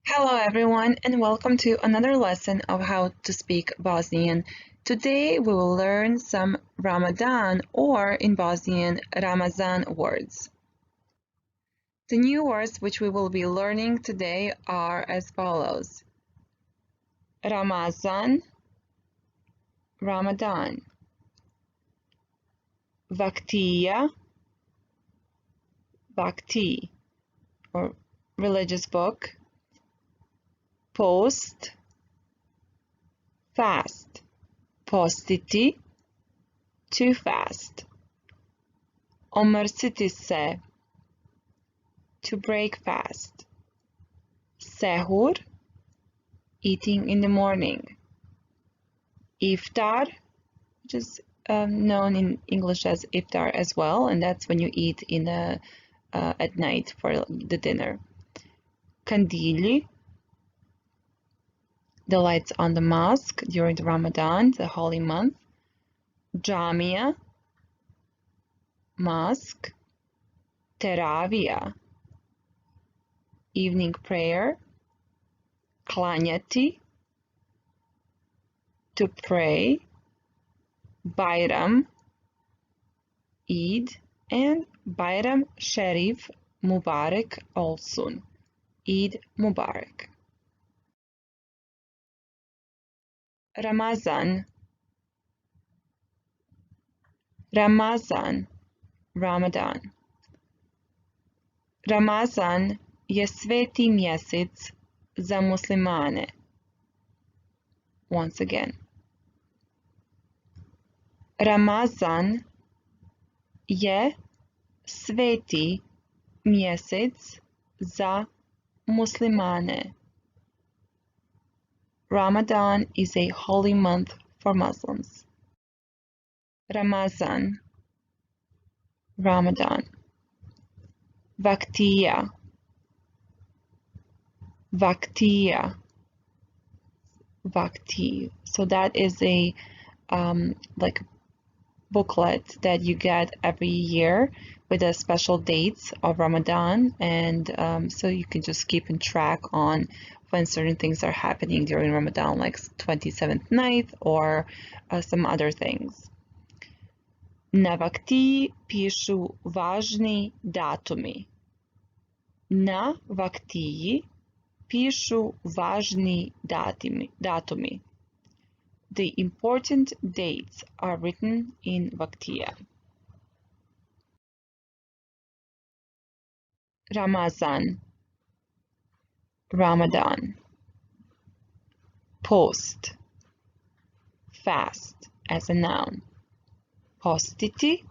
Hello everyone and welcome to another lesson of how to speak Bosnian. Today we will learn some Ramadan or in Bosnian Ramazan words. The new words which we will be learning today are as follows. Ramazan, Ramadan. Vaktiya, Bhakti or religious book. Post, fast. Postiti, to fast. Omrsiti se, to break fast. Sehur, eating in the morning. Iftar, which is known in English as iftar as well, and that's when you eat at night for the dinner. Kandilji, the lights on the mosque during the Ramadan, the holy month. Džamija, Mosque Teravija, evening prayer. Klanjati, to pray. Bajram, Eid, and Bajram Šerif, Mubarek, Olsun, Eid Mubarak. Ramazan, Ramazan, Ramadan. Ramazan je sveti mjesec za muslimane. Once again. Ramazan je sveti mjesec za muslimane. Ramadan is a holy month for Muslims. Ramazan, Ramadan. Vaktiya, Vaktiya, Vakti. So that is a like booklet that you get every year with the special dates of Ramadan, and so you can just keep in track on when certain things are happening during Ramadan, like 27th night or some other things. Na Vakti pišu važni datumi. Na Vaktiji pišu važni datumi. The important dates are written in Vaktiya. Ramazan, Ramadan. Post, fast as a noun. Postiti,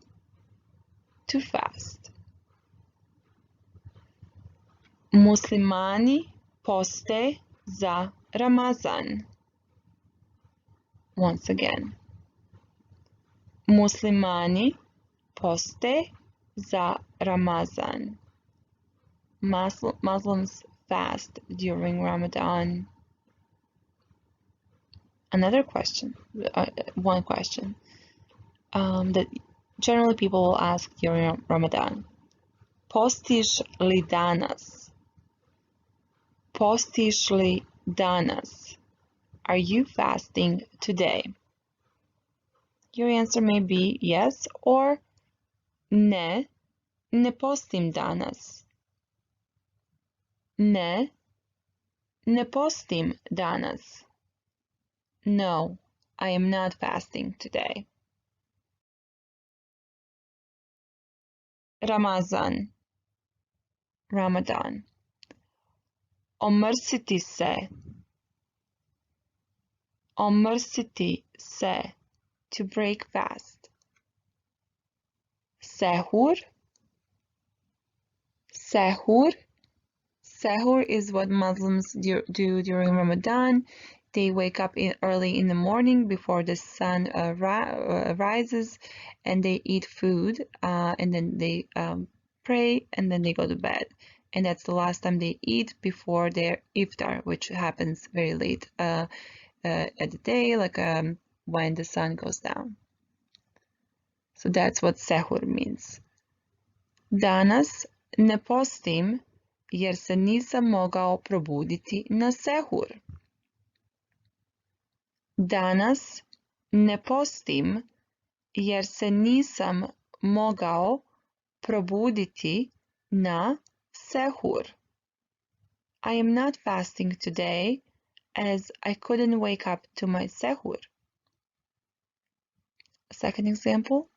to fast. Muslimani poste za Ramazan. Once again. Muslimani poste za Ramazan. Muslims fast during Ramadan. Another question, one question that generally people will ask during Ramadan. Postiš li danas? Postiš li danas? Are you fasting today? Your answer may be yes or ne, ne postim danas. Ne, ne postim danas. No, I am not fasting today. Ramazan, Ramadan. Omrsiti se. Omrsiti se, to break fast. Sehur, sehur. Sehur is what Muslims do during Ramadan. They wake up early in the morning before the sun rises, and they eat food, and then they pray, and then they go to bed. And that's the last time they eat before their iftar, which happens very late at the day, like when the sun goes down. So that's what sehur means. Danas ne postim jer se nisam mogao probuditi na sehur. Danas ne postim jer se nisam mogao probuditi na sehur. I am not fasting today as I couldn't wake up to my sehur. Second example.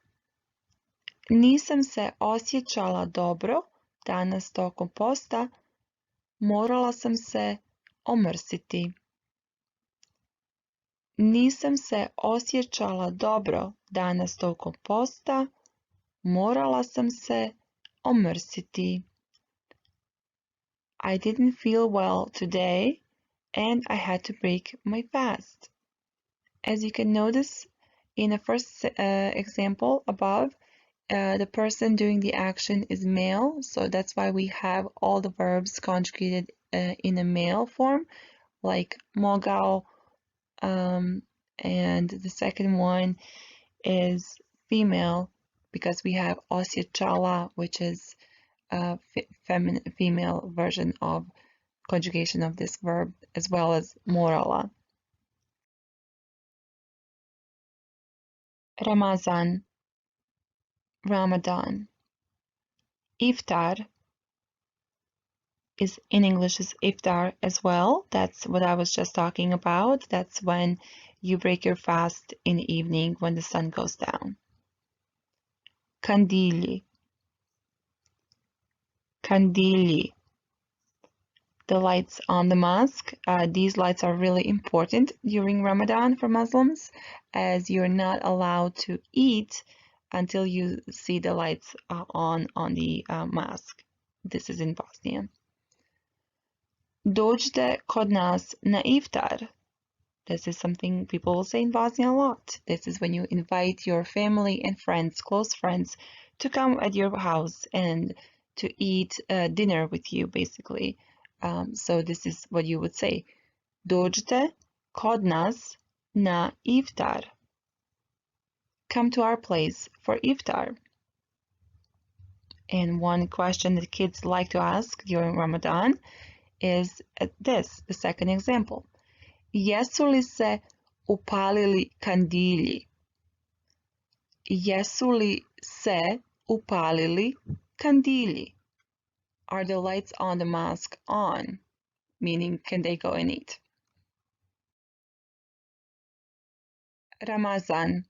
Nisam se osjećala dobro danas tokom posta, morala sam se omrsiti. Nisam se osjećala dobro danas tokom posta, morala sam se omrsiti. I didn't feel well today and I had to break my fast. As you can notice in the first example above, the person doing the action is male, so that's why we have all the verbs conjugated in a male form, like mogao, and the second one is female because we have osjećala, which is a female version of conjugation of this verb, as well as morala. Ramazan, Ramadan. Iftar is in English is iftar as well. That's what I was just talking about. That's when you break your fast in the evening when the sun goes down. Kandilji. Kandilji. The lights on the mosque. These lights are really important during Ramadan for Muslims, as you're not allowed to eat until you see the lights on the mosque. This is in Bosnian. Dođite kod nas na iftar. This is something people will say in Bosnia a lot. This is when you invite your family and friends, close friends, to come at your house and to eat dinner with you, basically. So this is what you would say. Dođite kod nas na iftar. Come to our place for iftar. And one question that kids like to ask during Ramadan is this, the second example. Jesu li se upalili kandilji? Jesu li se upalili kandilji? Are the lights on the mosque on? Meaning, can they go and eat? Ramazan,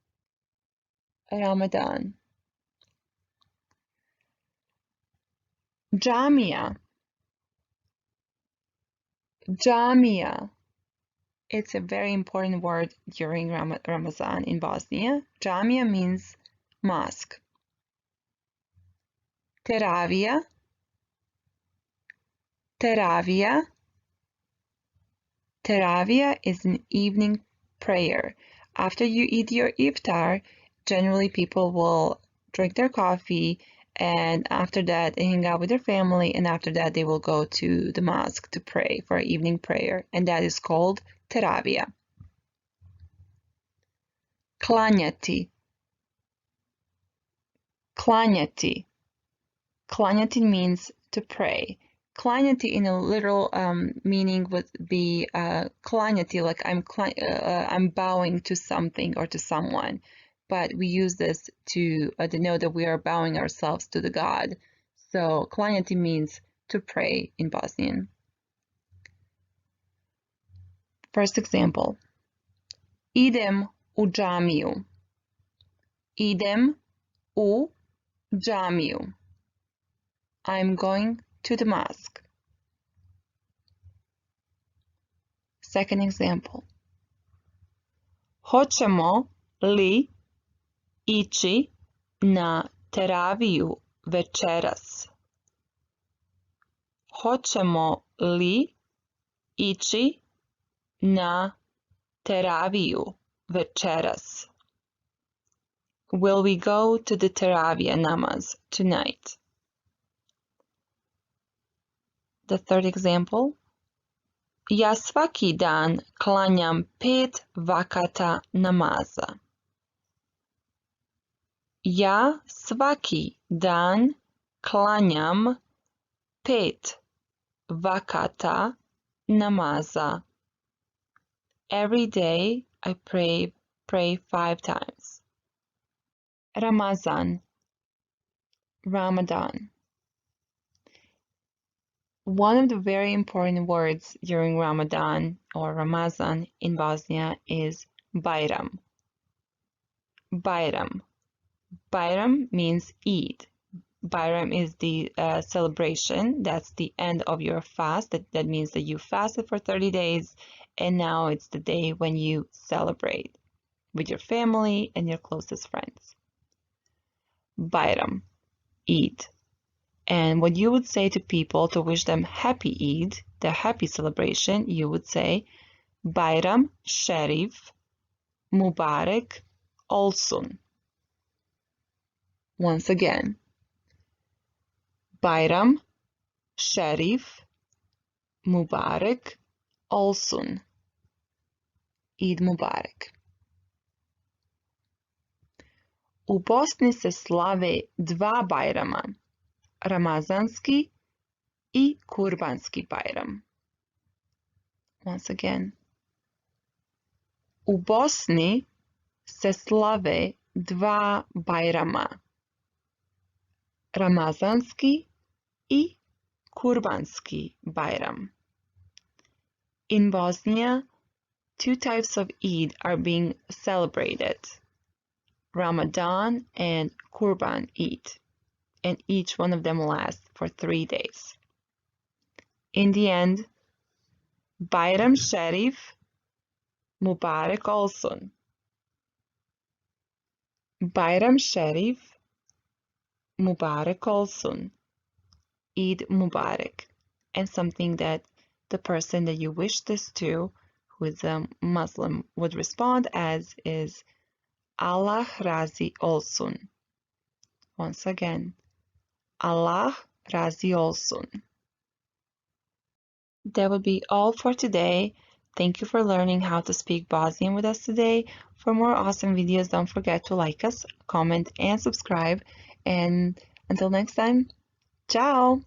Ramadan. Džamija, Džamija. It's a very important word during Ramazan in Bosnia. Džamija means mosque. Teravija, Teravija. Teravija is an evening prayer. After you eat your iftar, generally people will drink their coffee, and after that hang out with their family, and after that they will go to the mosque to pray for evening prayer, and that is called Teravija. Klanjati, Klanjati. Klanjati means to pray. Klanjati in a literal meaning would be klanjati, like I'm bowing to something or to someone, but we use this to denote that we are bowing ourselves to the God. So klanjati means to pray in Bosnian. First example. Idem u džamiju. Idem u džamiju. I'm going to the mosque. Second example. Hoćemo li ići na teraviju večeras? Hoćemo li ići na teraviju večeras? Will we go to the teravija namaz tonight? The third example. Ja svaki dan klanjam 5 vakata namaza. Ja svaki dan klanjam 5 vakata namaza. Every day I pray 5 times. Ramazan, Ramadan. One of the very important words during Ramadan or Ramazan in Bosnia is Bajram. Bajram. Bajram means Eid. Bajram is the celebration. That's the end of your fast. That means that you fasted for 30 days and now it's the day when you celebrate with your family and your closest friends. Bajram, Eid. And what you would say to people to wish them happy Eid, the happy celebration, you would say Bajram, Šerif, Mubarek, Olsun. Once again, Bajram, Šerif, Mubarek, Olsun. Eid Mubarak. U Bosni se slave 2 Bajrama, Ramazanski i Kurbanski Bajram. Once again. U Bosni se slave 2 Bajrama, Ramazanski i Kurbanski Bajram. In Bosnia, 2 types of Eid are being celebrated, Ramadan and Kurban Eid, and each one of them lasts for 3 days. In the end, Bajram Šerif, Mubarek Olsun. Bajram Šerif, Mubarek Olsun. Eid Mubarak. And something that the person that you wish this to, who is a Muslim, would respond as is Allah Razi Olsun. Once again, Allah Razi Olsun. That would be all for today. Thank you for learning how to speak Bosnian with us today. For more awesome videos, don't forget to like us, comment, and subscribe. And until next time, ciao!